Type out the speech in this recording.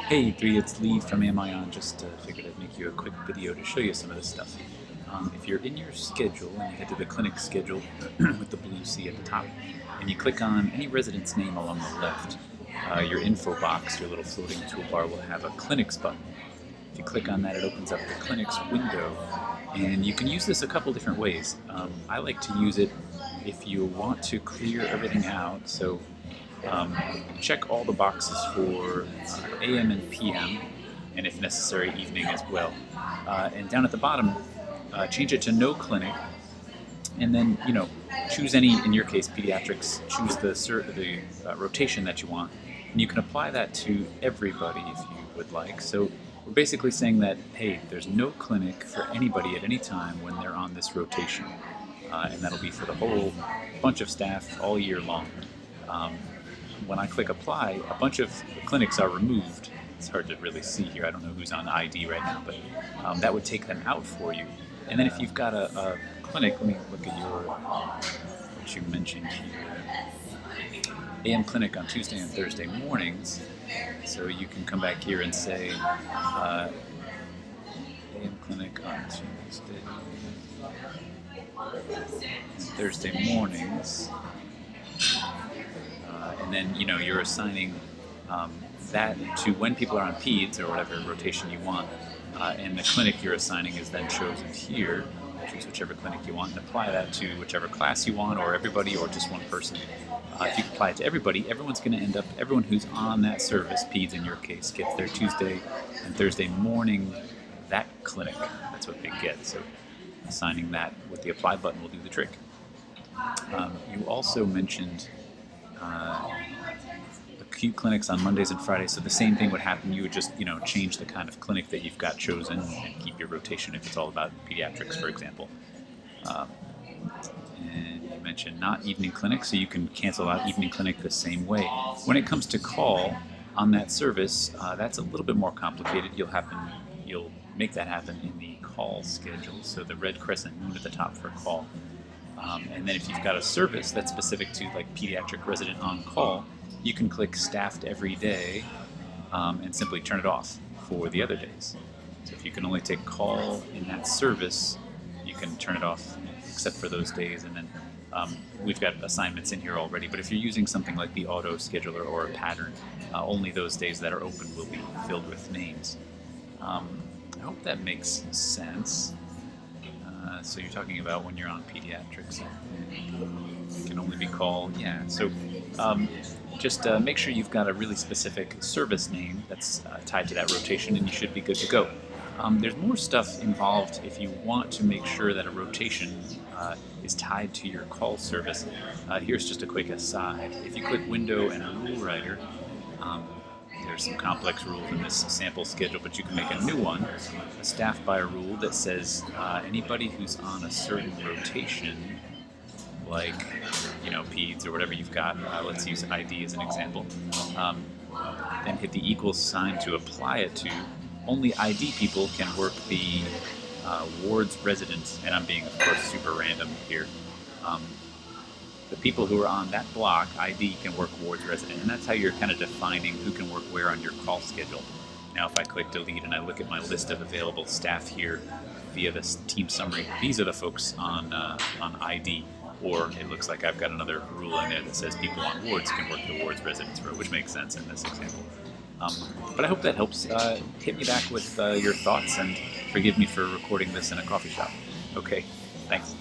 Hey, Thuy, it's Lee from Amion. Just figured I'd make you a quick video to show you some of this stuff. If you're in your schedule and you head to the clinic schedule with the blue C at the top, and you click on any resident's name along the left, your info box, your little floating toolbar, will have a clinics button. If you click on that, it opens up the clinics window, and you can use this a couple different ways. I like to use it if you want to clear everything out. So check all the boxes for AM and PM, and if necessary, evening as well. And down at the bottom, change it to no clinic, and then choose any. In your case, pediatrics. Choose the rotation that you want, and you can apply that to everybody if you would like. So we're basically saying that hey, there's no clinic for anybody at any time when they're on this rotation, and that'll be for the whole bunch of staff all year long. When I click apply, a bunch of clinics are removed. It's hard to really see here. I don't know who's on ID right now, but that would take them out for you. And then if you've got a clinic, let me look at what you mentioned here. AM clinic on Tuesday and Thursday mornings. So you can come back here and say AM clinic on Tuesday and Thursday mornings. And then you're assigning that to when people are on peds or whatever rotation you want, and the clinic you're assigning is then chosen here. Choose whichever clinic you want and apply that to whichever class you want, or everybody, or just one person. If you apply it to everybody, everyone's going to end up, everyone who's on that service, peds in your case, gets their Tuesday and Thursday morning that clinic. That's what they get. So assigning that with the apply button will do the trick. You also mentioned acute clinics on Mondays and Fridays, so the same thing would happen. You would just change the kind of clinic that you've got chosen and keep your rotation if it's all about pediatrics, for example. And you mentioned not evening clinic, so you can cancel out evening clinic the same way. When it comes to call on that service, that's a little bit more complicated. You'll make that happen in the call schedule, so the red crescent moon at the top for call. And then if you've got a service that's specific to like pediatric resident on call, you can click staffed every day and simply turn it off for the other days. So if you can only take call in that service, you can turn it off except for those days. And then we've got assignments in here already, but if you're using something like the auto scheduler or a pattern, only those days that are open will be filled with names. I hope that makes sense. So you're talking about when you're on pediatrics, it can only be called, yeah. So just make sure you've got a really specific service name that's tied to that rotation, and you should be good to go. There's more stuff involved if you want to make sure that a rotation is tied to your call service. Here's just a quick aside. If you click Window and Rule Writer, there's some complex rules in this sample schedule, but you can make a new one, a staff by rule that says anybody who's on a certain rotation, like peds or whatever you've got, let's use ID as an example, then hit the equals sign to apply it to. Only ID people can work the wards residents, and I'm being, of course, super random here. The people who are on that block, ID, can work wards resident, and that's how you're kind of defining who can work where on your call schedule. Now if I click delete and I look at my list of available staff here via this team summary, these are the folks on ID, or it looks like I've got another rule in there that says people on wards can work the wards residents row, which makes sense in this example. But I hope that helps. Hit me back with your thoughts, and forgive me for recording this in a coffee shop. Okay, thanks.